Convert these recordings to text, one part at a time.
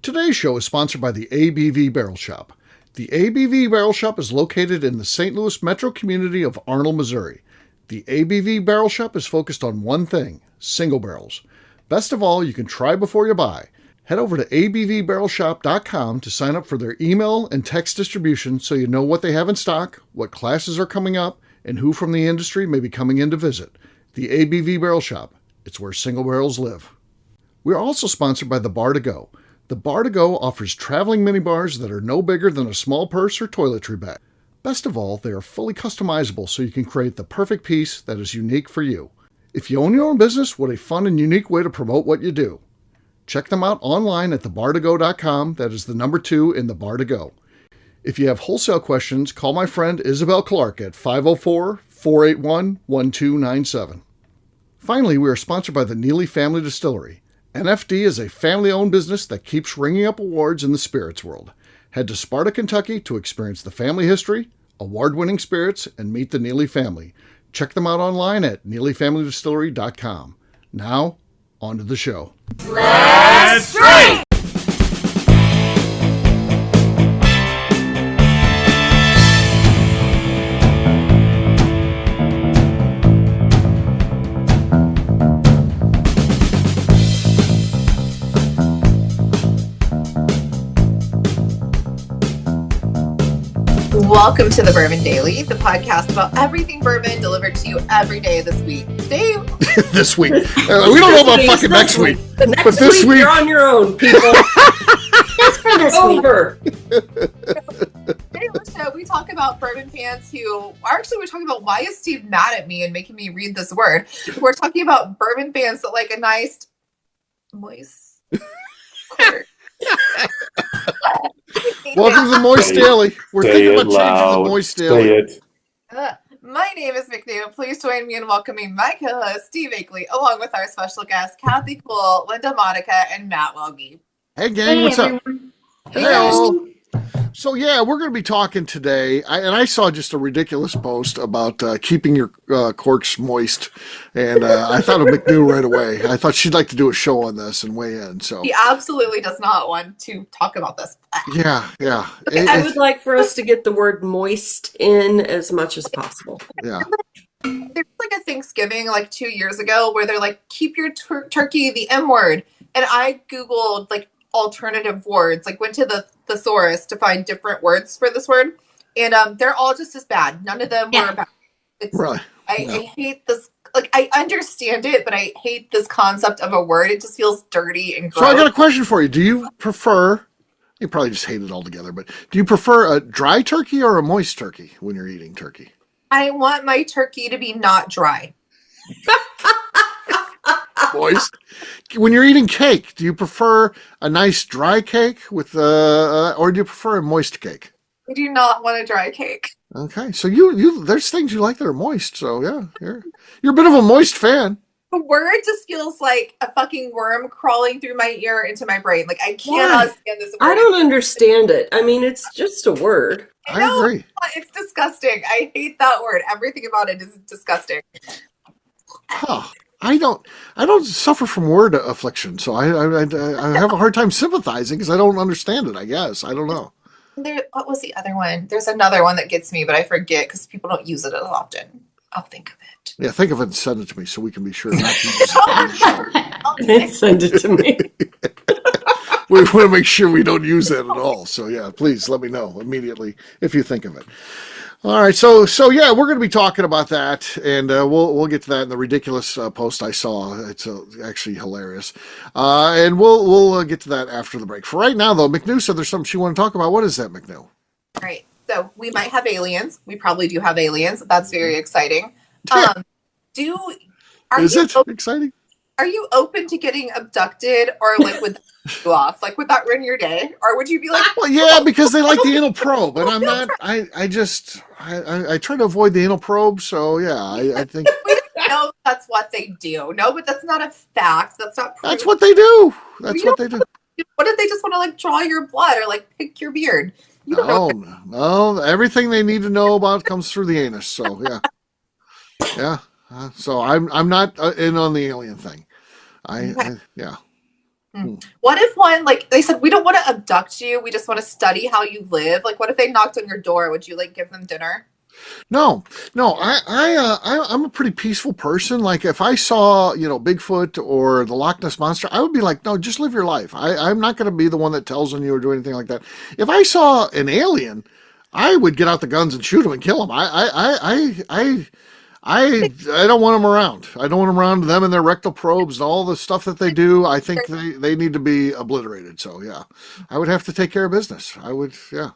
Today's show is sponsored by the ABV Barrel Shop. The ABV Barrel Shop is located in the St. Louis metro community of Arnold, Missouri. The ABV Barrel Shop is focused on one thing, single barrels. Best of all, you can try before you buy. Head over to abvbarrelshop.com to sign up for their email and text distribution so you know what they have in stock, what classes are coming up, and who from the industry may be coming in to visit. The ABV Barrel Shop. It's where single barrels live. We are also sponsored by the Bar to Go. The Bar to Go offers traveling minibars that are no bigger than a small purse or toiletry bag. Best of all, they are fully customizable so you can create the perfect piece that is unique for you. If you own your own business, what a fun and unique way to promote what you do. Check them out online at thebar2go.com. That is the number 2 in the Bar to Go. If you have wholesale questions, call my friend Isabel Clark at 504-481-1297. Finally, we are sponsored by the Neely Family Distillery. NFD is a family-owned business that keeps ringing up awards in the spirits world. Head to Sparta, Kentucky to experience the family history, award-winning spirits, and meet the Neely family. Check them out online at neelyfamilydistillery.com. Now, on to the show. Let's drink! Welcome to the Bourbon Daily, the podcast about everything bourbon delivered to you every day this week. Dave. This week. We don't know about fucking next week. The next week, you're on your own, people. Just for this Over. Today on the show, we talk about bourbon fans who, actually we're talking about why is Steve mad at me and making me read this word. We're talking about bourbon fans that like a nice, moist quarter. Welcome to the Moist Daily. We're thinking about changing the Moist Daily. My name is McNew. Please join me in welcoming my co-host, Steve Akeley, along with our special guests, Kathy Cool, Linda Monica, and Matt Welge. Hey, gang, what's up? Hey, so, yeah, we're going to be talking today, I saw just a ridiculous post about keeping your corks moist, and I thought of McNew right away. I thought she'd like to do a show on this and weigh in. So he absolutely does not want to talk about this. Yeah. Okay, I would like for us to get the word moist in as much as possible. Yeah. There's like a Thanksgiving like 2 years ago where they're like, keep your turkey the M word. And I Googled like alternative words, like went to the thesaurus to find different words for this word. And they're all just as bad. None of them were bad. It's, right. I hate this. Like, I understand it, but I hate this concept of a word. It just feels dirty and gross. So I got a question for you. Do you prefer, you probably just hate it altogether, but do you prefer a dry turkey or a moist turkey when you're eating turkey? I want my turkey to be not dry. Moist. When you're eating cake, do you prefer a nice dry cake with, or do you prefer a moist cake? I do not want a dry cake. Okay, so you there's things you like that are moist. So yeah, you're a bit of a moist fan. The word just feels like a fucking worm crawling through my ear into my brain. Like, I cannot stand this word. I don't understand it. I mean, it's just a word. I agree. It's disgusting. I hate that word. Everything about it is disgusting. Huh. I don't suffer from word affliction, so I have a hard time sympathizing because I don't understand it. I guess I don't know. What was the other one? There's another one that gets me, but I forget because people don't use it as often. I'll think of it. Yeah, think of it and send it to me so we can be sure not to use it. Send it to me. We want to make sure we don't use that at all. So yeah, please let me know immediately if you think of it. All right, so yeah, we're going to be talking about that, and we'll get to that in the ridiculous post I saw. It's actually hilarious, and we'll get to that after the break. For right now, though, McNew said there's something she want to talk about. What is that, McNew? All right, so we might have aliens. We probably do have aliens. That's very exciting. Is it exciting? Are you open to getting abducted, or like would that you off? Like, would that ruin your day, or would you be like? Well, yeah, because they like the anal probe, and I'm not. I try to avoid the anal probe, so yeah, I think. No, that's what they do. No, but that's not a fact. That's not. Proven. That's what they do. That's what they do. What if they just want to like draw your blood or like pick your beard? You don't know. No, everything they need to know about comes through the anus. So yeah, yeah. So I'm not in on the alien thing. Yeah. What if one, like, they said, we don't want to abduct you, we just want to study how you live? Like, what if they knocked on your door? Would you, like, give them dinner? No, no, I'm a pretty peaceful person. Like if I saw, Bigfoot or the Loch Ness monster, I would be like, no, just live your life. I'm not going to be the one that tells on you or do anything like that. If I saw an alien, I would get out the guns and shoot him and kill him. I don't want them around. I don't want them around, them and their rectal probes and all the stuff that they do. I think they need to be obliterated. So yeah, I would have to take care of business. I would, yeah.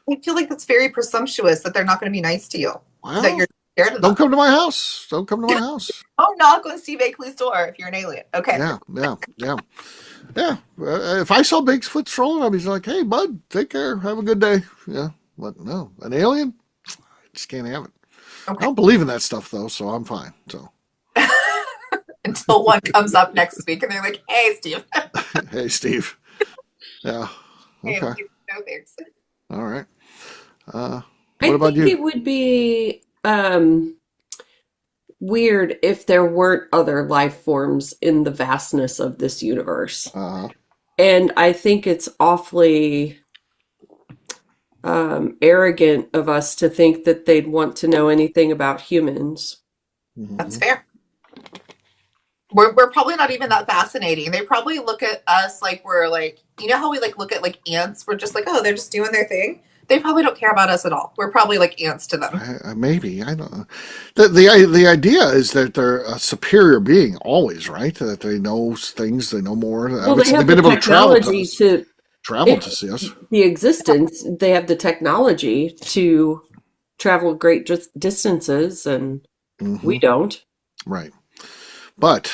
I feel like that's very presumptuous that they're not going to be nice to you. Well, that you're scared of them. Don't come to my house. Don't come to my house. Don't knock on Steve Akeley's door if you're an alien. Okay. Yeah. If I saw Bigfoot strolling, I'd be like, hey, bud, take care. Have a good day. Yeah. But no, an alien? I just can't have it. Okay. I don't believe in that stuff, though, so I'm fine. So until one comes up next week and they're like, hey, Steve. Hey, Steve. Yeah. Okay. Hey, no thanks. All right. What about you? I think it would be weird if there weren't other life forms in the vastness of this universe. And I think it's awfully arrogant of us to think that they'd want to know anything about humans. That's fair. We're probably not even that fascinating. They probably look at us like we're like, how we like look at like ants? We're just like, oh, they're just doing their thing. They probably don't care about us at all. We're probably like ants to them. Maybe. I don't know. The idea is that they're a superior being always, right? That they know things, they know more. Well, they have the able technology to travel to see us. The existence, they have the technology to travel great distances, and we don't. Right. But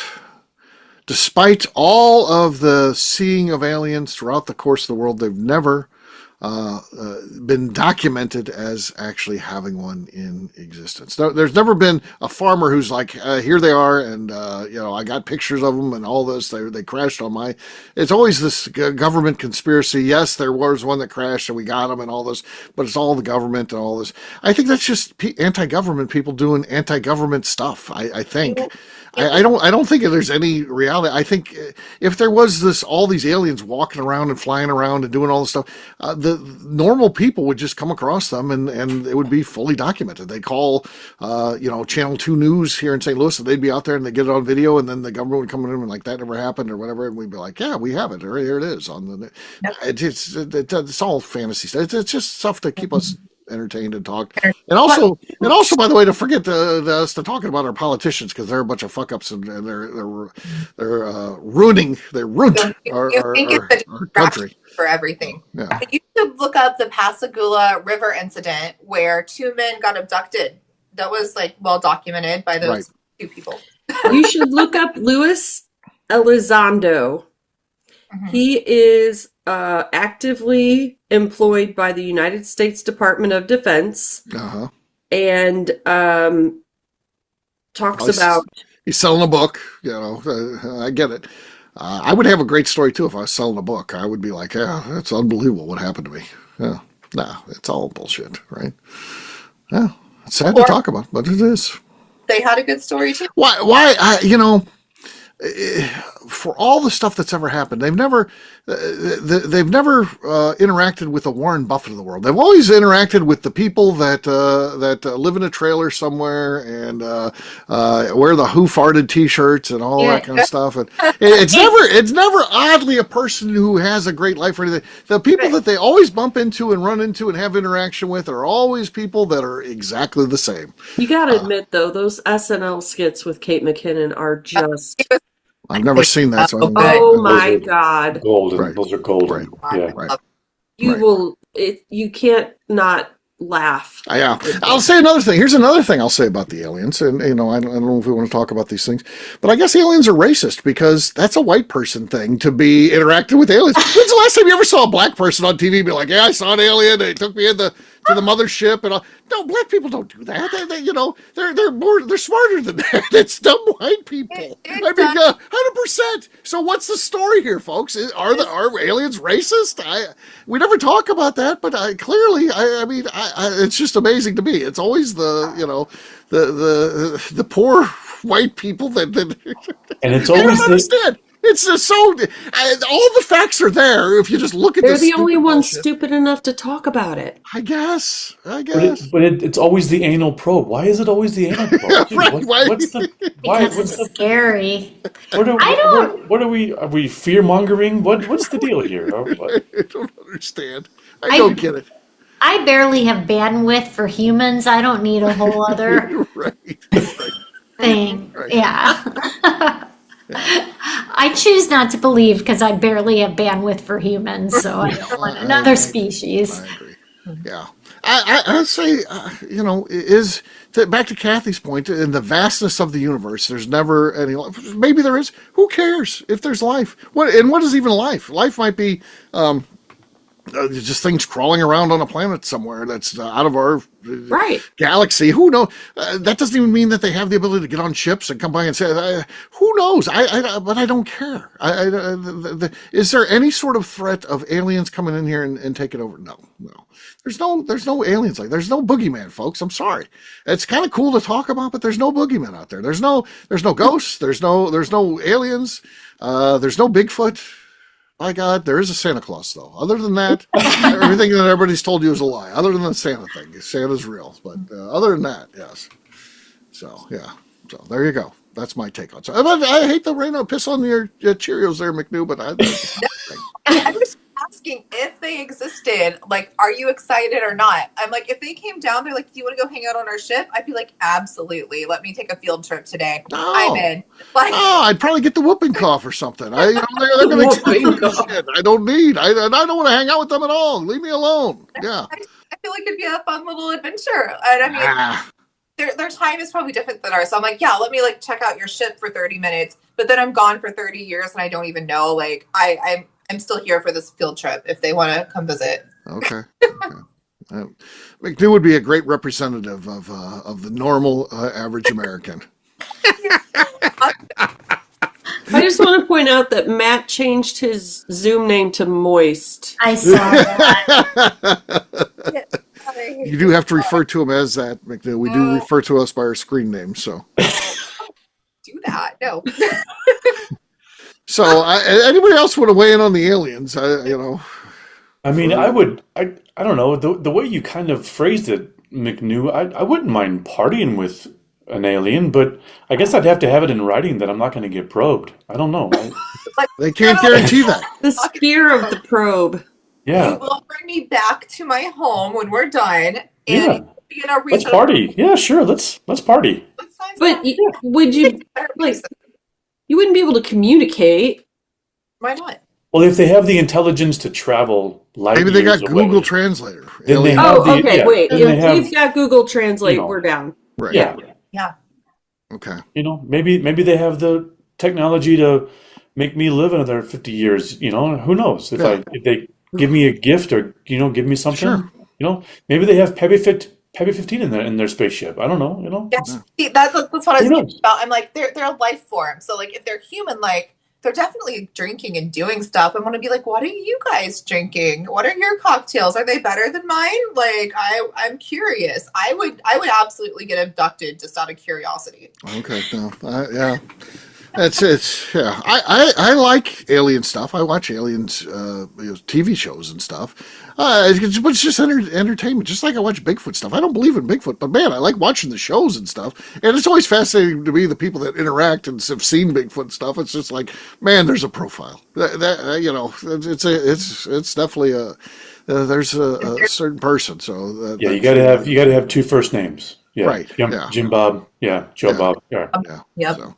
despite all of the seeing of aliens throughout the course of the world, they've never been documented as actually having one in existence. There's never been a farmer who's like, here they are, and I got pictures of them and all this. They crashed on my. It's always this government conspiracy. Yes, there was one that crashed and we got them and all this, but it's all the government and all this. I think that's just anti-government people doing anti-government stuff. I think. I don't think there's any reality. I think if there was all these aliens walking around and flying around and doing all this stuff, the normal people would just come across them and it would be fully documented. They call, Channel 2 News here in St. Louis, and they'd be out there and they get it on video, and then the government would come in and like, that never happened or whatever, and we'd be like, yeah, we have it. Or here it is on the. Yep. It's all fantasy stuff. It's just stuff to keep us entertained and talked, and also, by the way, to forget us to talking about our politicians, because they're a bunch of fuck ups and they're ruining our country for everything. Yeah. You should look up the Pascagoula River incident where 2 men got abducted. That was like well documented by those 2 people. You should look up Luis Elizondo. He is actively employed by the United States Department of Defense, and talks about. He's selling a book. I get it. I would have a great story too if I was selling a book. I would be like, "Yeah, that's unbelievable what happened to me." Yeah, it's all bullshit, right? Yeah, it's sad to talk about, but it is. They had a good story too. Why? For all the stuff that's ever happened, they've never interacted with the Warren Buffett of the world. They've always interacted with the people that live in a trailer somewhere and wear the Who Farted T-shirts and all that kind of stuff. And it's never oddly a person who has a great life or anything. The people that they always bump into and run into and have interaction with are always people that are exactly the same. You got to admit, though, those SNL skits with Kate McKinnon are just. I've never seen that. So my God. Golden. Right. Those are golden. Right. Yeah. Right. You can't not laugh. Yeah. I'll say another thing. Here's another thing I'll say about the aliens. And, I don't know if we want to talk about these things, but I guess aliens are racist because that's a white person thing to be interacting with aliens. When's the last time you ever saw a black person on TV be like, yeah, I saw an alien. They took me to the mothership and all. No, black people don't do that. They're smarter than that. It's dumb white people. 100%. So what's the story here, folks? Are aliens racist? We never talk about that, but clearly, it's just amazing to me. It's always the poor white people that and it's always understand. It's just so all the facts are there if you just look at. They're this the only stupid ones bullshit. stupid enough to talk about it. I guess. It's always the anal probe. Why is it always the anal probe? Dude, Right, why? What's the why? Because What's it's the scary. I don't. What are we? Are we fear mongering? What's the deal here? What? I don't understand. I don't get it. I barely have bandwidth for humans. I don't need a whole other Right. thing. Right. Yeah. I choose not to believe because I barely have bandwidth for humans, so I don't want another species. I agree. Yeah. I say, back to Kathy's point, in the vastness of the universe, there's never any life. Maybe there is. Who cares if there's life? What is even life? Life might be just things crawling around on a planet somewhere that's out of our galaxy. Who knows? That doesn't even mean that they have the ability to get on ships and come by and say, who knows? But I don't care. Is there any sort of threat of aliens coming in here and taking over? No. There's no aliens there's no boogeyman, folks. I'm sorry. It's kind of cool to talk about, but there's no boogeyman out there. There's no ghosts. There's no aliens. There's no Bigfoot. My God, there is a Santa Claus, though. Other than that, everything that everybody's told you is a lie. Other than the Santa thing, Santa's real. But other than that, yes. So, yeah. So, there you go. That's my take on it. I hate the rain piss on your Cheerios there, McNew, but I was asking if they existed. Like, are you excited or not? I'm like, if they came down, they're like, do you want to go hang out on our ship? I'd be like, absolutely. Let me take a field trip today. No. I'm in. Like, I'd probably get the whooping cough or something. They're going to expect this shit. I don't need. I don't want to hang out with them at all. Leave me alone. Yeah. I feel like it'd be a fun little adventure. And I mean, their time is probably different than ours. So I'm like, yeah, let me check out your ship for 30 minutes. But then I'm gone for 30 years and I don't even know. Like, I'm still here for this field trip if they want to come visit. Okay. McNew would be a great representative of the normal average American. I just want to point out that Matt changed his Zoom name to Moist. I saw that. You do have to refer to him as that, McNew. We do refer to us by our screen name, so. Do that. No. So, anybody else want to weigh in on the aliens? I mean, I don't know, the way you kind of phrased it, McNew, I wouldn't mind partying with an alien, but I guess I'd have to have it in writing that I'm not going to get probed. I don't know. They can't guarantee that. The spear of the probe. Yeah. You will bring me back to my home when we're done. And let's party. Yeah, sure. Let's party. But would you you wouldn't be able to communicate? Why not? Well, if they have the intelligence to travel light Maybe they got years away, Google Translator. then they Alien. have Wait. then they If have, we've got Google Translate, we're down. Right. Yeah. Okay. Maybe they have the technology to make me live another 50 years. Who knows? If they give me a gift or give me something. Sure. Maybe they have Pepe 15 in their spaceship. I don't know. Yeah. See, that's what I was thinking about. I'm like, they're a life form. So if they're human, they're definitely drinking and doing stuff. I want to be like, what are you guys drinking? What are your cocktails? Are they better than mine? I'm curious. I would absolutely get abducted just out of curiosity. Okay. No. Yeah. It's yeah. I like alien stuff. I watch aliens, TV shows and stuff. It's just entertainment. Just like I watch Bigfoot stuff. I don't believe in Bigfoot, but man, I like watching the shows and stuff. And it's always fascinating to me the people that interact and have seen Bigfoot stuff. It's just like, man, there's a profile. It's definitely there's a certain person. So you gotta have two first names. Yeah. Right. Jim Bob. Yeah. Joe Bob. Yeah. Yep. So.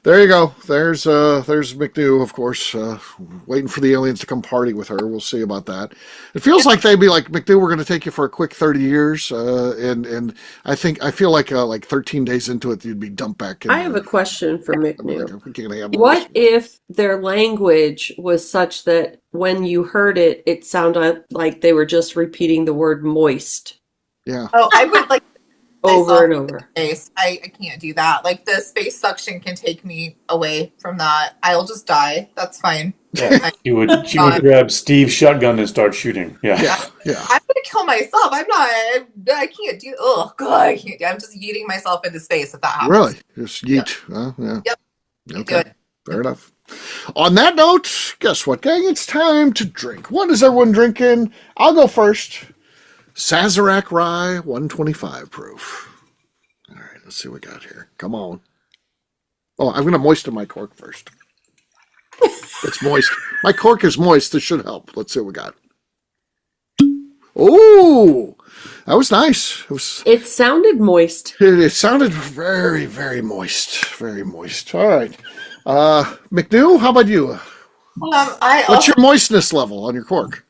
There you go. There's McNew, of course, waiting for the aliens to come party with her. We'll see about that. It feels like they'd be like, McNew, we're going to take you for a quick 30 years, and I feel like 13 days into it, you'd be dumped back in. I have a question for McNew. Like, what if their language was such that when you heard it, it sounded like they were just repeating the word moist? Yeah. Oh, I would like. Over and over. Space. I can't do that. The space suction can take me away from that. I'll just die. That's fine. Yeah. She would grab Steve's shotgun and start shooting. Yeah. Yeah. I'm gonna kill myself. I can't do. Oh God, I can't. I'm just yeeting myself into space if that happens. Really? Just yeet. Yeah. Yep. Okay. Fair enough. On that note, guess what, gang? It's time to drink. What is everyone drinking? I'll go first. Sazerac Rye, 125 proof. All right, let's see what we got here. Come on. Oh, I'm going to moisten my cork first. It's moist. My cork is moist. This should help. Let's see what we got. Oh, that was nice. It sounded moist. It sounded very, very moist. Very moist. All right. McNew, how about you? What's your moistness level on your cork?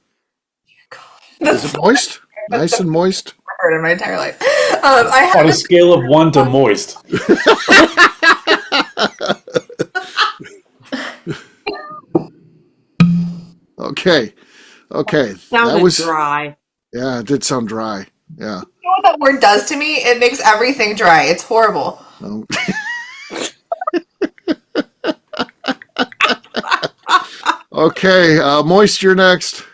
Is it moist? Nice and moist? I've heard in my entire life. On a scale of 1 to moist. Okay. Sounded That was dry. Yeah, it did sound dry. Yeah. You know what that word does to me? It makes everything dry. It's horrible. Okay, moist, you're next.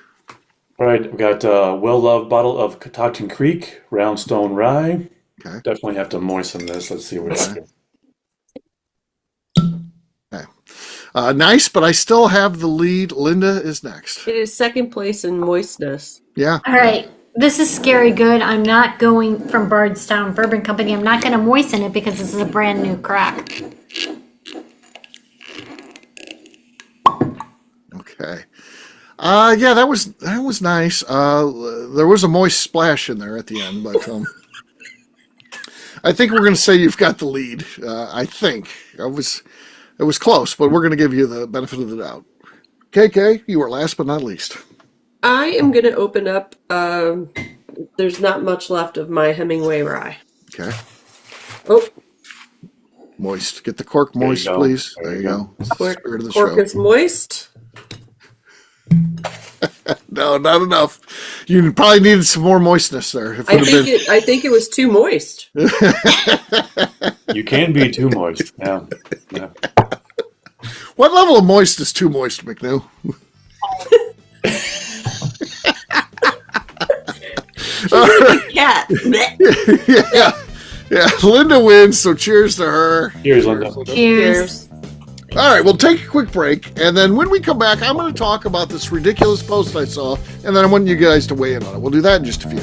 All right, we've got a well-loved bottle of Catoctin Creek Roundstone Rye. Okay. Definitely have to moisten this. Let's see what it's Okay. Nice, but I still have the lead. Linda is next. It is second place in moistness. Yeah. All right. This is scary good. I'm not going from Bardstown Bourbon Company. I'm not going to moisten it because this is a brand new crack. Okay. Yeah, that was nice. There was a moist splash in there at the end, but I think we're going to say you've got the lead. I think it was close, but we're going to give you the benefit of the doubt. KK, you were last but not least. I am going to open up. There's not much left of my Hemingway rye. Okay. Oh, Moist. Get the cork moist, please. There you go. It's the spirit of the cork show. is moist. No, not enough. You probably needed some more moistness there. I think it was too moist. You can be too moist. Yeah. What level of moist is too moist, McNew? Cat. Yeah. Linda wins, so cheers to her. Cheers, Linda. Cheers. All right, we'll take a quick break, and then when we come back, I'm going to talk about this ridiculous post I saw, and then I want you guys to weigh in on it. We'll do that in just a few.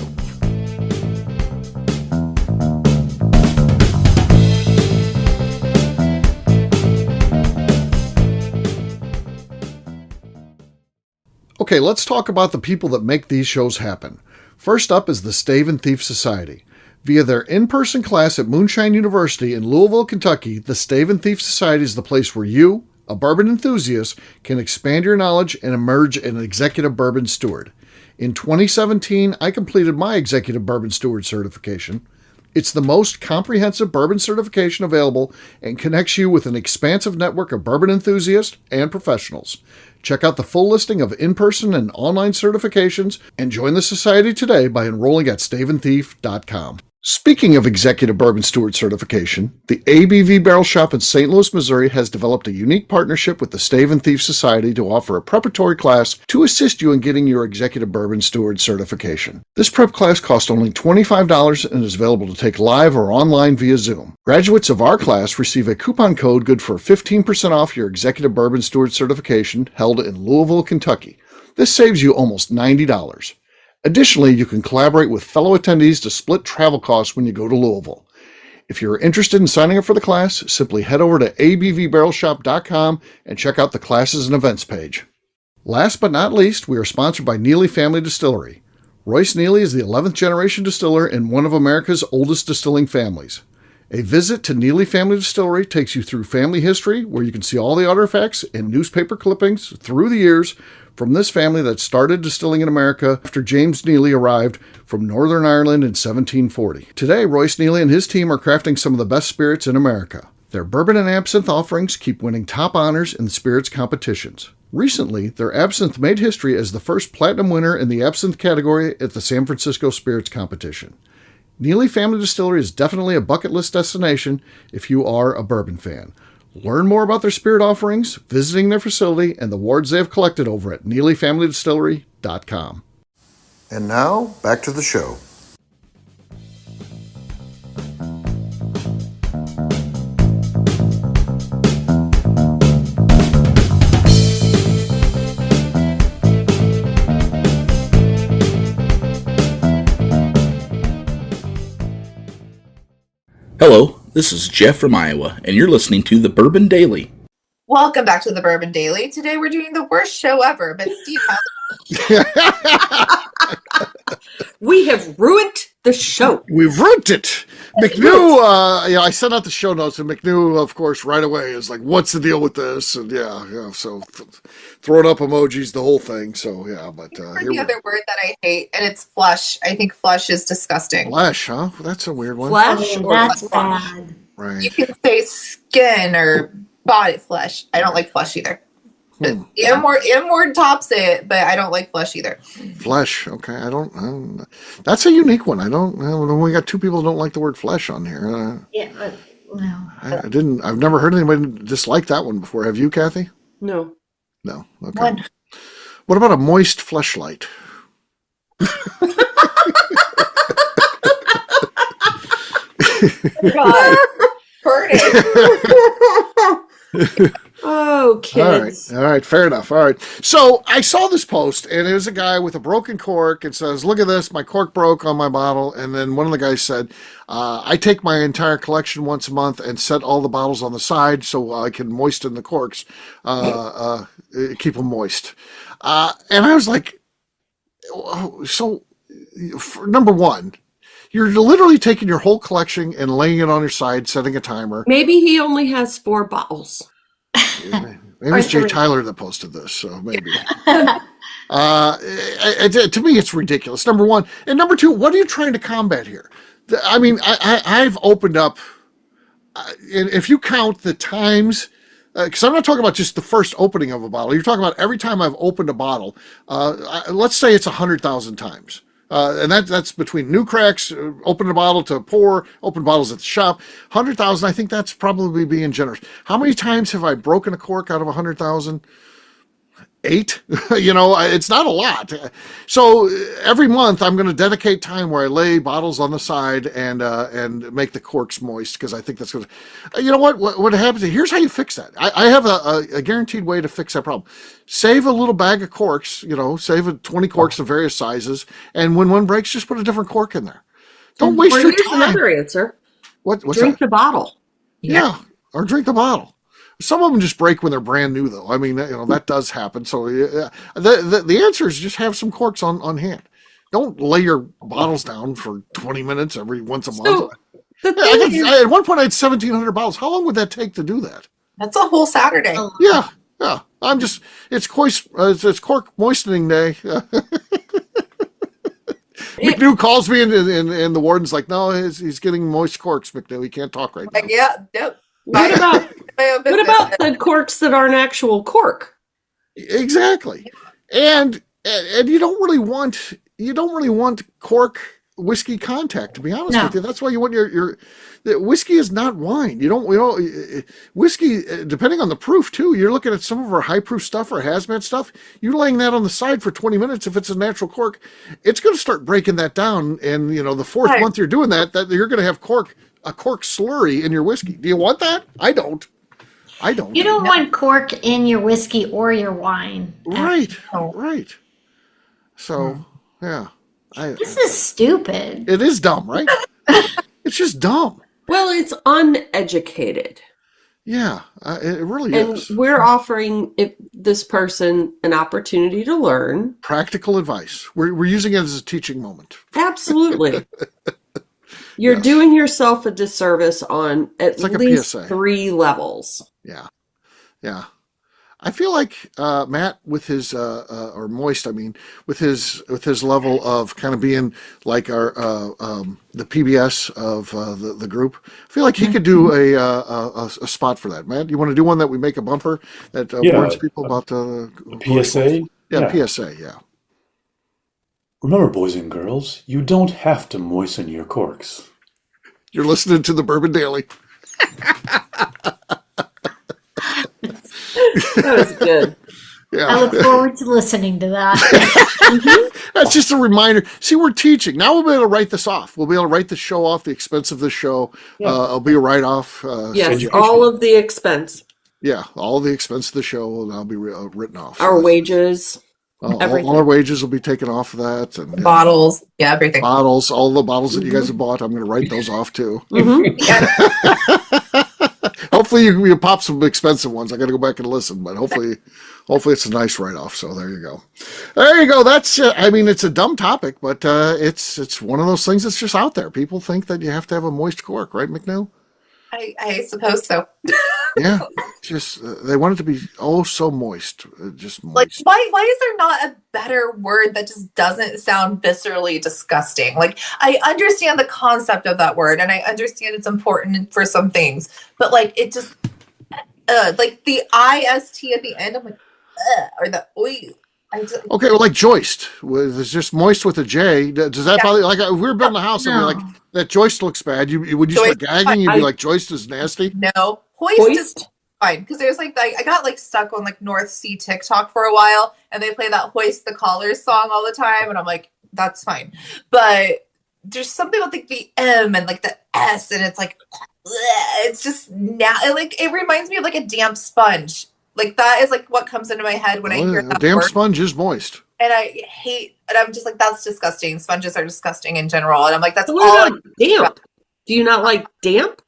Okay, let's talk about the people that make these shows happen. First up is the Stave and Thief Society. Via their in-person class at Moonshine University in Louisville, Kentucky, the Stave and Thief Society is the place where you, a bourbon enthusiast, can expand your knowledge and emerge an executive bourbon steward. In 2017, I completed my executive bourbon steward certification. It's the most comprehensive bourbon certification available and connects you with an expansive network of bourbon enthusiasts and professionals. Check out the full listing of in-person and online certifications and join the society today by enrolling at staveandthief.com. Speaking of executive bourbon steward certification, the ABV Barrel Shop in St. Louis, Missouri has developed a unique partnership with the Stave and Thief Society to offer a preparatory class to assist you in getting your executive bourbon steward certification. This prep class costs only $25 and is available to take live or online via Zoom. Graduates of our class receive a coupon code good for 15% off your executive bourbon steward certification held in Louisville, Kentucky. This saves you almost $90. Additionally, you can collaborate with fellow attendees to split travel costs when you go to Louisville. If you're interested in signing up for the class, simply head over to abvbarrelshop.com and check out the classes and events page. Last but not least, we are sponsored by Neely Family Distillery. Royce Neely is the 11th generation distiller in one of America's oldest distilling families. A visit to Neely Family Distillery takes you through family history, where you can see all the artifacts and newspaper clippings through the years from this family that started distilling in America after James Neely arrived from Northern Ireland in 1740. Today, Royce Neely and his team are crafting some of the best spirits in America. Their bourbon and absinthe offerings keep winning top honors in the spirits competitions. Recently, their absinthe made history as the first platinum winner in the absinthe category at the San Francisco Spirits Competition. Neely Family Distillery is definitely a bucket list destination if you are a bourbon fan. Learn more about their spirit offerings, visiting their facility, and the awards they have collected over at NeelyFamilyDistillery.com. And now, back to the show. Hello, this is Jeff from Iowa, and you're listening to the Bourbon Daily. Welcome back to the Bourbon Daily. Today we're doing the worst show ever, but Steve has We have ruined the show. We've ruined it. McNew, I sent out the show notes, and McNew, of course, right away is like, "What's the deal with this?" And so throwing up emojis, the whole thing. So but the other word that I hate, and it's flush. I think flush is disgusting. flesh, huh? That's a weird one. Flesh or That's flush? bad. Right. You can say skin or body flesh. I don't like flesh either. The M word tops it, but I don't like flesh either. Flesh. Okay, I don't. That's a unique one. I don't. We got two people who don't like the word flesh on here. Yeah, but no. I didn't. I've never heard anybody dislike that one before. Have you, Kathy? No. No. Okay. What about a moist fleshlight? God, burning. Oh, kids. All right, fair enough. All right. So I saw this post, and it was a guy with a broken cork. It says, "Look at this, my cork broke on my bottle." And then one of the guys said, "I take my entire collection once a month and set all the bottles on the side so I can moisten the corks, keep them moist." And I was like, so number one, you're literally taking your whole collection and laying it on your side, setting a timer. Maybe he only has 4 bottles. Maybe it's Jay Tyler that posted this, so maybe. To me, it's ridiculous. Number one. And number two, what are you trying to combat here? I mean, I've opened up, and if you count the times, because I'm not talking about just the first opening of a bottle. You're talking about every time I've opened a bottle. Let's say it's 100,000 times. And that's between new cracks, open a bottle to pour, open bottles at the shop. 100,000, I think that's probably being generous. How many times have I broken a cork out of 100,000? 8. It's not a lot. So every month I'm going to dedicate time where I lay bottles on the side and make the corks moist, because I think that's going to. You know what happens? Here's how you fix that. I have a guaranteed way to fix that problem. Save a little bag of corks. Save 20 corks of various sizes, and when one breaks, just put a different cork in there. Don't waste your Here's time. another answer. What's Drink that? the bottle. Yeah, or drink the bottle. Some of them just break when they're brand new, though. I mean, that does happen. So the answer is just have some corks on hand. Don't lay your bottles down for 20 minutes once a month. The thing is, At one point, I had 1,700 bottles. How long would that take to do that? That's a whole Saturday. Yeah. It's cork moistening day. McNew calls me, and the warden's like, "No, he's getting moist corks, McNew. He can't talk right now." Like, yeah, nope. what about the corks that aren't actual cork? Exactly. And you don't really want cork whiskey contact, to be honest with you. That's why you want your whiskey is not wine. You don't whiskey, depending on the proof too. You're looking at some of our high proof stuff or hazmat stuff. You're laying that on the side for 20 minutes. If it's a natural cork, it's going to start breaking that down. And the fourth month you're doing that you're going to have a cork slurry in your whiskey. Do you want that? I don't. You don't want cork in your whiskey or your wine. Right. So, yeah. This is stupid. It is dumb, right? It's just dumb. Well, it's uneducated. Yeah, it really And is. we're offering this person an opportunity to learn. Practical advice. We're using it as a teaching moment. Absolutely. You're doing yourself a disservice on at like a least PSA. 3 levels. Yeah. I feel like Matt, with his or Moist, with his level of kind of being like our the PBS of the group, I feel like he could do a spot for that. Matt, you want to do one that we make a bumper that warns people about the PSA? Yeah, PSA. Yeah. Remember, boys and girls, you don't have to moisten your corks. You're listening to the Bourbon Daily. That was good. Yeah. I look forward to listening to that. That's just a reminder. See, we're teaching. Now we'll be able to write this off. We'll be able to write the show off, the expense of this show. It'll be a write-off. Yes, all of the expense. Yeah, all the expense of the show will now be written off. Our wages. All our wages will be taken off of that, and Bottles, yeah, everything. bottles, all the bottles that you guys have bought, I'm going to write those off too. Yeah. Hopefully, you pop some expensive ones. I got to go back and listen, but hopefully it's a nice write off. So there you go. There you go. That's I mean, it's a dumb topic, but it's one of those things that's just out there. People think that you have to have a moist cork, right, McNeil? I suppose so. Yeah, just they want it to be so moist, just moist. Like, why is there not a better word that just doesn't sound viscerally disgusting? Like, I understand the concept of that word, and I understand it's important for some things, but like, it just, like the ist at the end, I'm like, or the oi. Okay, well, like joist, it's just moist with a J. Does that bother? Like, if we were building a house, I'd be like, that joist looks bad. Would you start gagging? You'd be like, joist is nasty. No, hoist is fine, because there's like I got like stuck on like North Sea TikTok for a while, and they play that "Hoist the Collars" song all the time, and I'm like, that's fine. But there's something with like the M and like the S, and it's like, it's just like it reminds me of like a damp sponge. Like that is like what comes into my head when I hear that damp word. Sponge is moist. And I'm just like, that's disgusting. Sponges are disgusting in general. And I'm like, that's what all. about damp? Do you not like damp?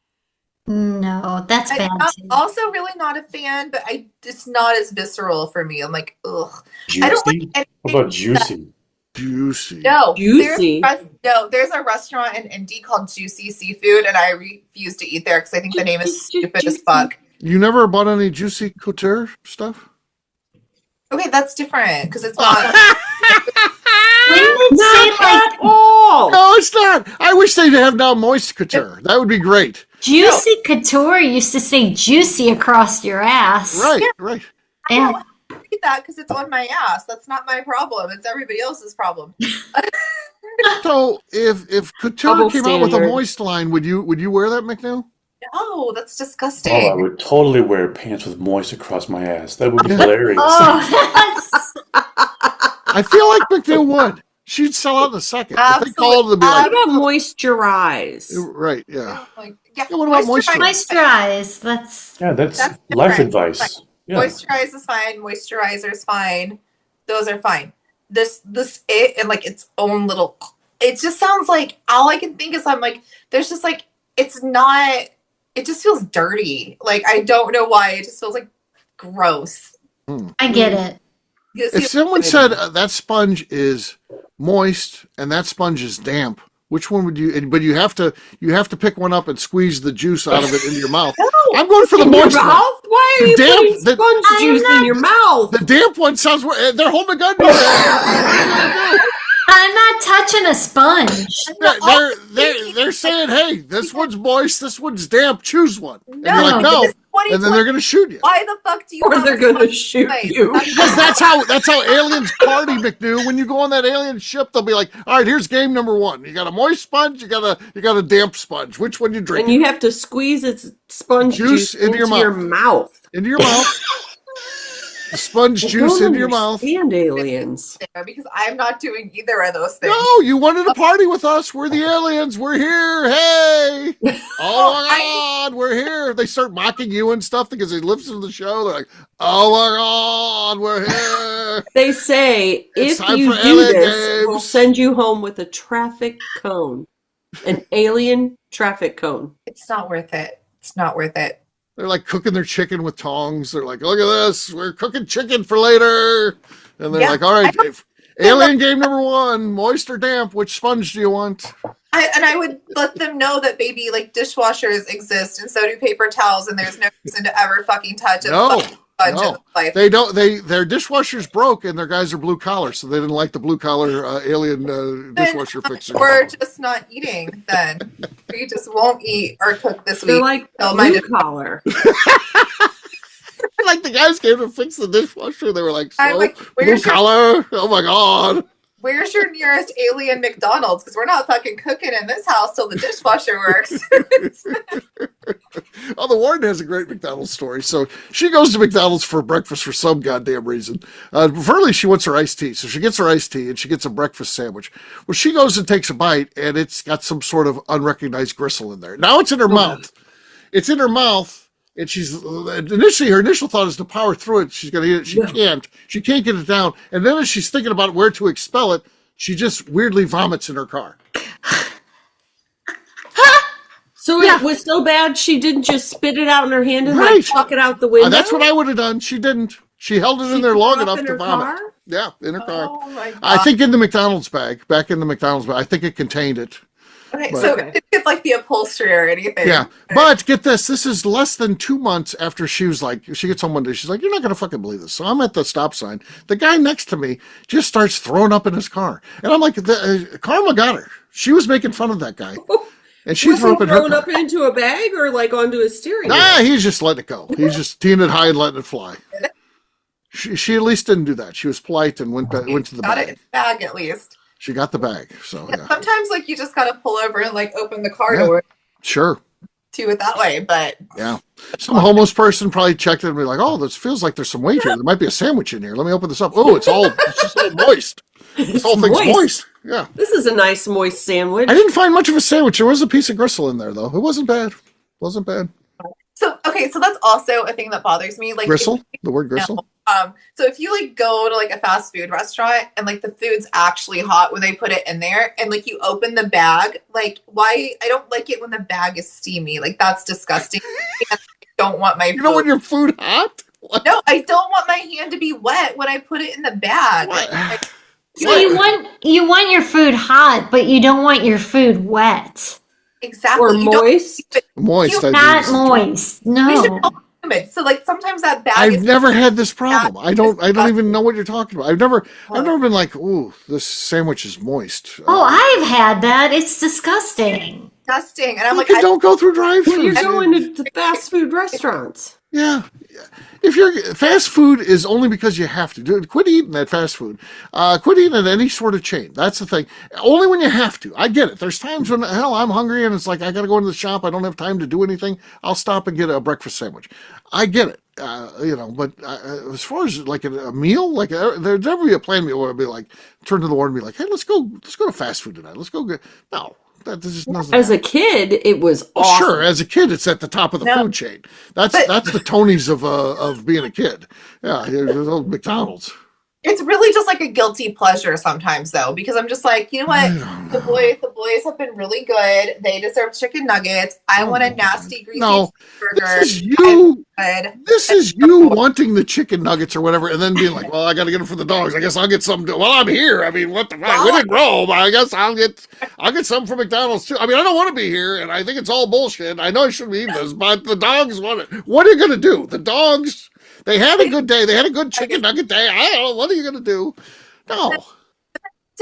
No, that's bad too. I'm also really not a fan, but it's not as visceral for me. I'm like, ugh. Juicy? I don't like anything. What about juicy? Juicy. No, Juicy. There's a restaurant in Indy called Juicy Seafood, and I refuse to eat there because I think the name is stupid as fuck. You never bought any Juicy Couture stuff? Okay, that's different because it's not. Not at all. No, it's not. I wish they'd have now Moist Couture. That would be great. Juicy Couture used to say juicy across your ass. Right, right. Yeah. I read that because it's on my ass. That's not my problem. It's everybody else's problem. So if Couture Double came out with a standard. moist line, would you wear that, McNeil? No, that's disgusting. Oh, I would totally wear pants with moist across my ass. That would be hilarious. Oh, that's I feel like McNeil would. She'd sell out in a second. If they called, it'd be What like, about moisturize? right, yeah. Like, Yeah, what about moisturize? moisturize. That's That's different. life advice. Yeah. Moisturize is fine. Moisturizer is fine. Those are fine. This it and like its own little. It just sounds like all I can think is I'm like there's just like it's not. It just feels dirty. Like I don't know why. It just feels like gross. I get it. If someone said that sponge is moist and that sponge is damp, which one would you? But you have to pick one up and squeeze the juice out of it into your mouth. I'm going for the In your moist one. mouth? Why are you Damp- putting sponge juice in your mouth? The damp one sounds. They're holding a gun to your head. I'm not touching a sponge. They're saying, hey, this one's moist, this one's damp. Choose one. And No, you're like, no. because And then they're going to shoot you. Why the fuck do you? Or have they're a gonna sponge shoot face? you. Because that's how aliens party, McNew. When you go on that alien ship, they'll be like, all right, here's game number one. You got a moist sponge, you got a damp sponge. Which one you drink? And you have to squeeze its sponge juice into your mouth. Into your mouth. The sponge I juice don't into your mouth. understand aliens. there because I'm not doing either of those things. No, you wanted to party with us. We're the aliens. We're here. Hey. Oh my God, we're here. They start mocking you and stuff because they listen to the show. They're like, oh my God, we're here. They say It's if time you for do alien this, we'll games. send you home with a traffic cone. An alien traffic cone. It's not worth it. It's not worth it. They're like cooking their chicken with tongs. They're like, look at this. We're cooking chicken for later. And they're Yeah, like, all right, alien game number one, moist or damp, which sponge do you want? I would let them know that baby like dishwashers exist and so do paper towels and there's no reason to ever fucking touch a No, fucking sponge in no. life. They don't. Their dishwasher's broke, and their guys are blue collar, so they didn't like the blue collar alien dishwasher fixer. We're just not eating then. We just won't eat or cook this They're week. like Tell my blue collar. Like the guys came to fix the dishwasher, they were like, I'm "So like, blue where's your, collar? Oh my God!" where's your nearest alien McDonald's? Because we're not fucking cooking in this house till the dishwasher works. Oh, the warden has a great McDonald's story. So she goes to McDonald's for breakfast for some goddamn reason. Preferably, she wants her iced tea. So she gets her iced tea and she gets a breakfast sandwich. Well, she goes and takes a bite, and it's got some sort of unrecognized gristle in there. Now it's in her mouth. It's in her mouth. And her initial thought is to power through it. She's going to eat it. She can't get it down. And then as she's thinking about where to expel it, she just weirdly vomits in her car. So it was so bad she didn't just spit it out in her hand and like chuck it out the window? That's what I would have done. She didn't. She held it in there long enough to vomit. Car? Yeah, in her car. Oh my God. I think in the McDonald's bag, back in the McDonald's bag. I think it contained it. Okay, so it's like the upholstery or anything. Yeah, but get this. This is less than 2 months after she gets home one day. She's like, you're not going to fucking believe this. So I'm at the stop sign. The guy next to me just starts throwing up in his car. And I'm like, Karma got her. She was making fun of that guy. And she threw up in her car. Up into a bag or like onto his steering wheel? Nah, he's just letting it go. He's just teeing it high and letting it fly. She at least didn't do that. She was polite and went to the bag. Got it in the bag at least. She got the bag. So yeah. Sometimes like you just gotta pull over and like open the car door. Sure. Do it that way, but yeah. Some homeless person probably checked it and be like, oh, this feels like there's some weight here. There might be a sandwich in here. Let me open this up. Oh, it's just all moist. This whole thing's moist. Yeah. This is a nice moist sandwich. I didn't find much of a sandwich. There was a piece of gristle in there though. It wasn't bad. Wasn't bad. So that's also a thing that bothers me. Like gristle? The word gristle? So if you like go to like a fast food restaurant and like the food's actually hot when they put it in there and like you open the bag, like why I don't like it when the bag is steamy. Like that's disgusting. I don't want my You don't want your food hot? What? No, I don't want my hand to be wet when I put it in the bag. Like, so you want your food hot, but you don't want your food wet. Exactly. Or moist. Moist. Not moist. No. Humid. So like sometimes that bag I've never had this problem. I don't even know what you're talking about. I've never been like, ooh, this sandwich is moist. Oh, I've had that. It's disgusting. Disgusting. And I'm like, don't go through drive-thru. You're going to fast food restaurants. Yeah. If you're fast food is only because you have to. Quit eating that fast food. Quit eating at any sort of chain. That's the thing. Only when you have to. I get it. There's times when I'm hungry and it's like I got to go into the shop. I don't have time to do anything. I'll stop and get a breakfast sandwich. I get it. But as far as like a meal, like there'd never be a plan meal where I'd be like, turn to the Lord and be like, hey, let's go to fast food tonight. Let's go get no. That just doesn't As a kid, it was awesome. Sure, as a kid, it's at the top of the food chain. That's the Tonys of being a kid. Yeah, there's old McDonald's. It's really just like a guilty pleasure sometimes, though, because I'm just like, you know what? The boys have been really good. They deserve chicken nuggets. I want a nasty, greasy burger. This is you wanting the chicken nuggets or whatever, and then being like, well, I got to get them for the dogs. I guess I'll get some. Well, I'm here. I mean, what the fuck? We didn't Rome. I guess I'll get some from McDonald's too. I mean, I don't want to be here, and I think it's all bullshit. I know I shouldn't be eating this, but the dogs want it. What are you going to do? The dogs. They had a good day. They had a good chicken nugget day. I don't know. What are you going to do? No.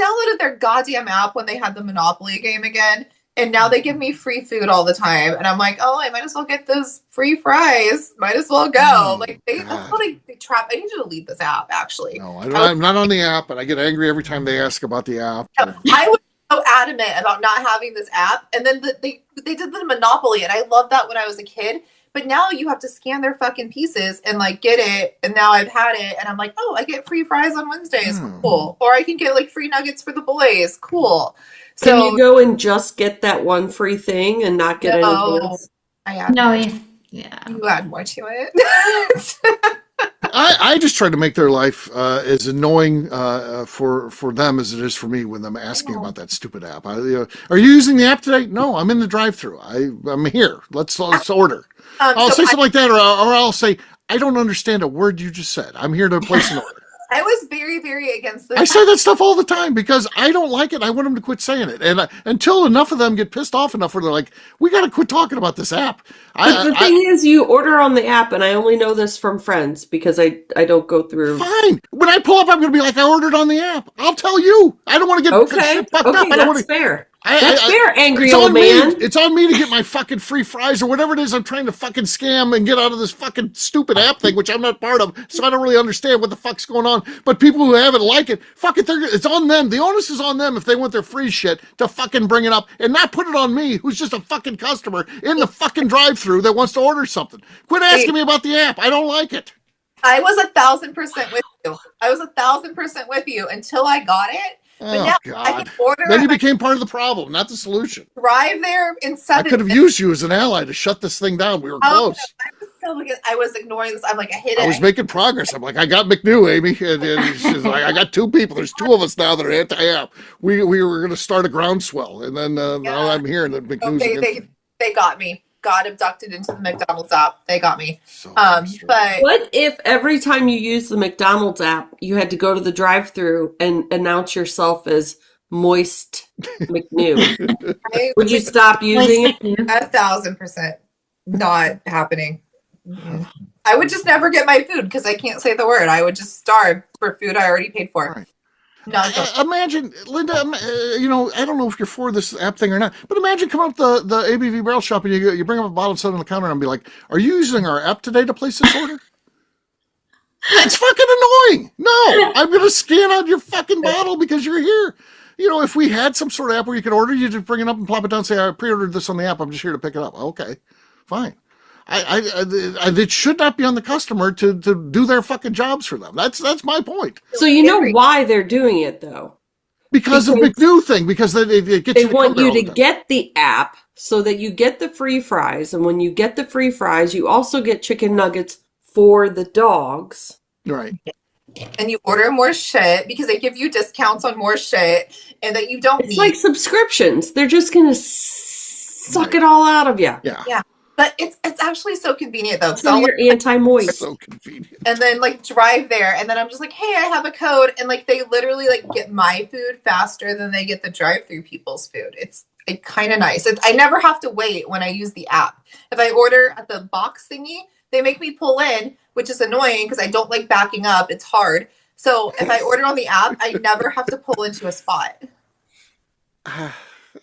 Downloaded their goddamn app when they had the Monopoly game again. And now they give me free food all the time. And I'm like, oh, I might as well get those free fries. Might as well go. That's what they trap. I need you to delete this app, actually. No, I'm not on the app, and I get angry every time they ask about the app. I was so adamant about not having this app. And then they did the Monopoly. And I loved that when I was a kid. But now you have to scan their fucking pieces and like get it. And now I've had it and I'm like, oh, I get free fries on Wednesdays. Cool. Or I can get like free nuggets for the boys. Cool. So can you go and just get that one free thing and not get anything else? You add more to it. I just try to make their life as annoying for them as it is for me when I'm asking about that stupid app. Are you using the app today? No, I'm in the drive-thru. I'm here. Let's order. I'll say something like that, or I'll say, I don't understand a word you just said. I'm here to place an order. I was very, very against this. I say that stuff all the time because I don't like it. I want them to quit saying it. And until enough of them get pissed off enough where they're like, we got to quit talking about this app. The thing is, you order on the app, and I only know this from friends because I don't go through. Fine. When I pull up, I'm going to be like, I ordered on the app. I'll tell you. I don't want to get shit fucked up. That's fair. That's fair, angry old man. It's on me to get my fucking free fries or whatever it is I'm trying to fucking scam and get out of this fucking stupid app thing, which I'm not part of, so I don't really understand what the fuck's going on. But people who have it like it, fuck it, it's on them. The onus is on them if they want their free shit to fucking bring it up and not put it on me, who's just a fucking customer in the fucking drive-thru that wants to order something. Quit asking me about the app. I don't like it. I was 1,000% with you. I was 1,000% with you until I got it. But now God. I can order. Then you became part of the problem, not the solution. Drive there in 7 I could have used you as an ally to shut this thing down. We were close. I was so because I was ignoring this. I'm like, I hit it. I was making progress. I'm like, I got McNew, Amy. And she's like, I got 2 people. There's 2 of us now that are anti-app. We were going to start a groundswell. And then now I'm hearing that McNew's against me. They got me. Got abducted into the McDonald's app. They got me. So But What if every time you use the McDonald's app, you had to go to the drive-thru and announce yourself as Moist McNew? Would you stop using it? 1,000% not happening. I would just never get my food because I can't say the word. I would just starve for food I already paid for. Right. No, Imagine, Linda, I don't know if you're for this app thing or not, but imagine coming up the ABV Barrel Shop and you bring up a bottle and set it on the counter and be like, are you using our app today to place this order? It's fucking annoying. No, I'm going to scan out your fucking bottle because you're here. If we had some sort of app where you could order, you just bring it up and plop it down and say, I pre-ordered this on the app. I'm just here to pick it up. Okay, fine. It should not be on the customer to do their fucking jobs for them. That's my point. So you know why they're doing it, though? Because of McNew thing, because it gets they want you to get the app so that you get the free fries. And when you get the free fries, you also get chicken nuggets for the dogs. Right. And you order more shit because they give you discounts on more shit and that you don't need. It's like subscriptions. They're just going to suck it all out of you. Yeah. But it's actually so convenient though. So you're anti-moist. So convenient. And then drive there and then I'm just like, hey, I have a code. And they literally get my food faster than they get the drive-through people's food. It's kind of nice. I never have to wait when I use the app. If I order at the box thingy, they make me pull in, which is annoying because I don't like backing up. It's hard. So if I order on the app, I never have to pull into a spot.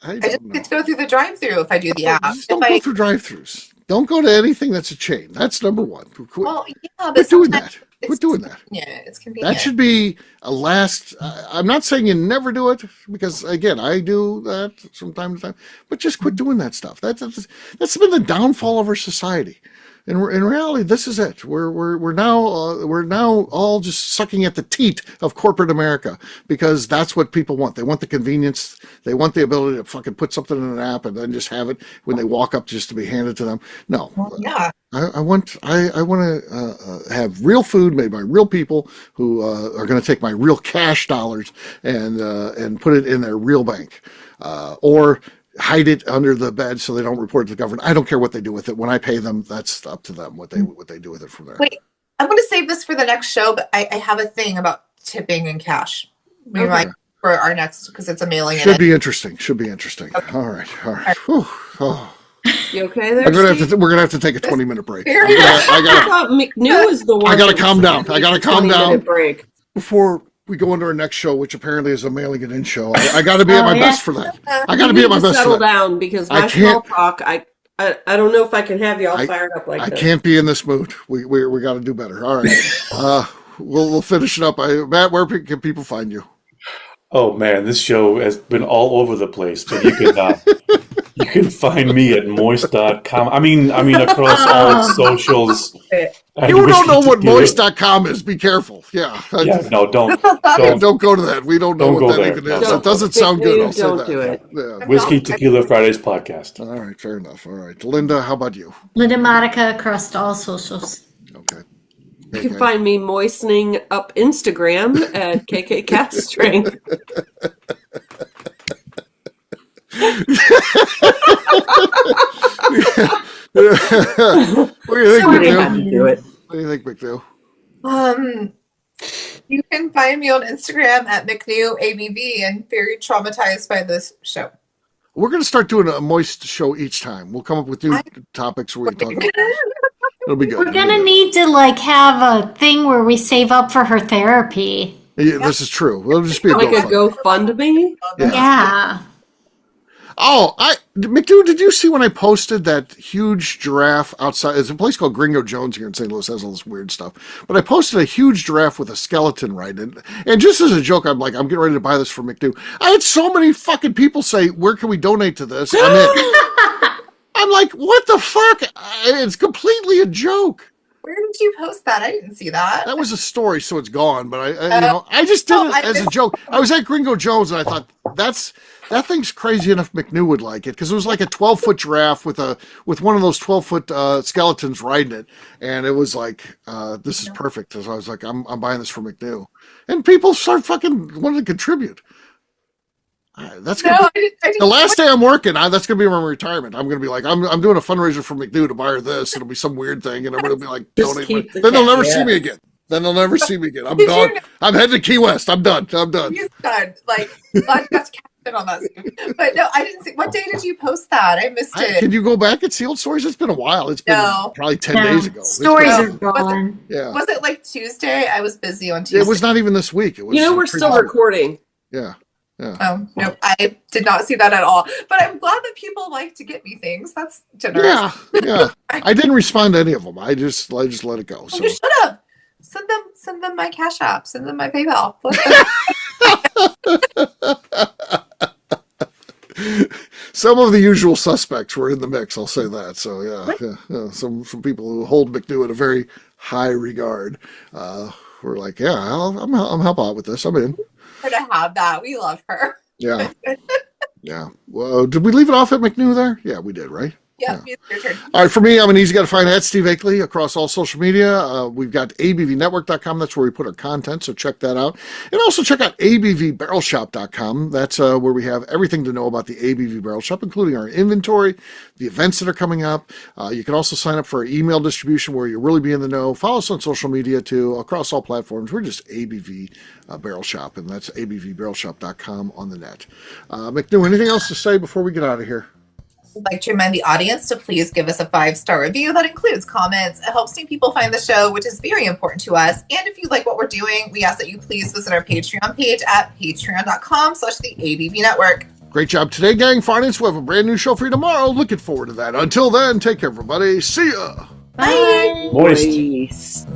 I just get to go through the drive-through if I do the app. Just don't go through drive-thrus. Don't go to anything that's a chain. That's number one. Well, yeah, Quit doing that. Quit doing that. Yeah, it's convenient. That should be a last. I'm not saying you never do it because again, I do that from time to time. But just quit doing that stuff. That's been the downfall of our society. In reality, this is it. We're now all just sucking at the teat of corporate America because that's what people want. They want the convenience. They want the ability to fucking put something in an app and then just have it when they walk up just to be handed to them. No, yeah. I want to have real food made by real people who are going to take my real cash dollars and put it in their real bank, or hide it under the bed so they don't report it to the government. I don't care what they do with it. When I pay them, that's up to them what they do with it from there. Wait, I'm going to save this for the next show, but I have a thing about tipping and cash. We might for our next because it's a mailing. Should be interesting. Okay. All right. Whew. Oh. You okay there? We're gonna have to take a 20-minute break. I thought McNew is the one. I gotta calm down. I gotta calm down break before we go into our next show, which apparently is a mailing it in show. I got to be at my best for that. I got to be at my best. Settle down because my small talk. I don't know if I can have you all fired up like this. I can't be in this mood. We got to do better. All right. We'll finish it up. Matt, where can people find you? Oh man, this show has been all over the place. So you can find me at moist.com. I mean across all socials. You don't know what moist.com is. Be careful. Yeah. No, don't go to that. We don't know what that even is. It doesn't sound good. I'll say that. Don't do it. Yeah. Whiskey Tequila Fridays podcast. All right, fair enough. All right. Linda, how about you? Linda Monica across all socials. Okay. You can find me moistening up Instagram at KK Castring. What do you think, McNew? What do you think, McNew? You can find me on Instagram at McNew ABV and very traumatized by this show. We're going to start doing a moist show each time. We'll come up with new topics where we talk about this. It'll be good. We're going to need to have a thing where we save up for her therapy. Yeah, this is true. It'll just be a GoFundMe. Yeah. Oh, McDo, did you see when I posted that huge giraffe outside? There's a place called Gringo Jones here in St. Louis, has all this weird stuff. But I posted a huge giraffe with a skeleton right in. And just as a joke, I'm like, I'm getting ready to buy this for McDo. I had so many fucking people say, where can we donate to this? I'm in. I'm like, what the fuck? It's completely a joke. Where did you post that? I didn't see that. That was a story, so it's gone. But I just did it as a joke. I was at Gringo Jones, and I thought, that thing's crazy enough. McNew would like it because it was like a 12-foot giraffe with one of those 12-foot skeletons riding it, and it was like this is perfect. So I was like, I'm buying this for McNew, and people start fucking wanting to contribute. That's gonna be, the last day I'm working. That's gonna be my retirement. I'm gonna be like, I'm doing a fundraiser for McNew to buy her this. It'll be some weird thing, and everybody will be like, donate. Then they'll never see me again. I'm done. I'm heading to Key West. I'm done. He's done. Like, that's captain on that soon. But no, I didn't see. What day did you post that? I missed it. Can you go back and see old stories? It's been a while. It's been probably 10 days ago. Stories are gone. Was it like Tuesday? I was busy on Tuesday. It was not even this week. It was. We're still recording. Yeah. Oh, no, I did not see that at all. But I'm glad that people like to get me things. That's generous. Yeah. I didn't respond to any of them. I just let it go. So. You should have. Send them my Cash App. Send them my PayPal. Some of the usual suspects were in the mix. I'll say that. So yeah. Some people who hold McNew in a very high regard were like, yeah, I'm help out with this. I'm in. Her to have that. We love her. Yeah. Yeah. Well, did we leave it off at McNew there? Yeah, we did, right? Yeah, it's your turn. All right, for me, I'm an easy guy to find at Steve Akeley across all social media. We've got abvnetwork.com. That's where we put our content, so check that out. And also check out abvbarrelshop.com. That's where we have everything to know about the ABV Barrel Shop, including our inventory, the events that are coming up. You can also sign up for our email distribution where you'll really be in the know. Follow us on social media, too, across all platforms. We're just ABV Barrel Shop, and that's abvbarrelshop.com on the net. McNew, anything else to say before we get out of here? I'd like to remind the audience to please give us a 5-star review that includes comments. It helps new people find the show, which is very important to us. And if you like what we're doing, we ask that you please visit our Patreon page at patreon.com/the ABV Network. Great job today, gang. Finance, we'll have a brand new show for you tomorrow. Looking forward to that. Until then, take care, everybody. See ya. Bye. Moist.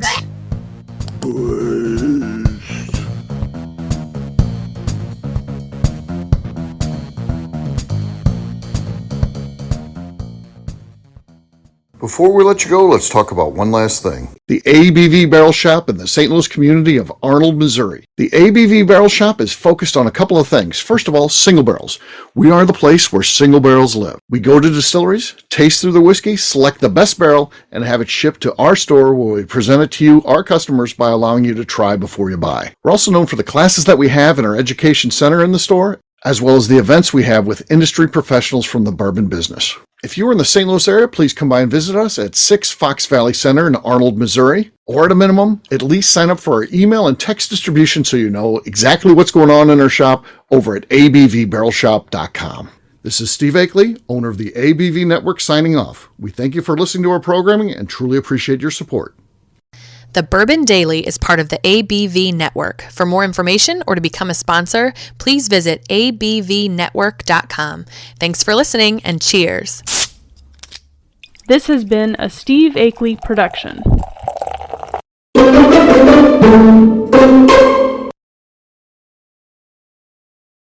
Before we let you go, let's talk about one last thing. The ABV Barrel Shop in the St. Louis community of Arnold, Missouri. The ABV Barrel Shop is focused on a couple of things. First of all, single barrels. We are the place where single barrels live. We go to distilleries, taste through the whiskey, select the best barrel, and have it shipped to our store where we present it to you, our customers, by allowing you to try before you buy. We're also known for the classes that we have in our education center in the store, as well as the events we have with industry professionals from the bourbon business. If you're in the St. Louis area, please come by and visit us at 6 Fox Valley Center in Arnold, Missouri. Or at a minimum, at least sign up for our email and text distribution so you know exactly what's going on in our shop over at abvbarrelshop.com. This is Steve Akeley, owner of the ABV Network, signing off. We thank you for listening to our programming and truly appreciate your support. The Bourbon Daily is part of the ABV Network. For more information or to become a sponsor, please visit abvnetwork.com. Thanks for listening and cheers. This has been a Steve Akeley production.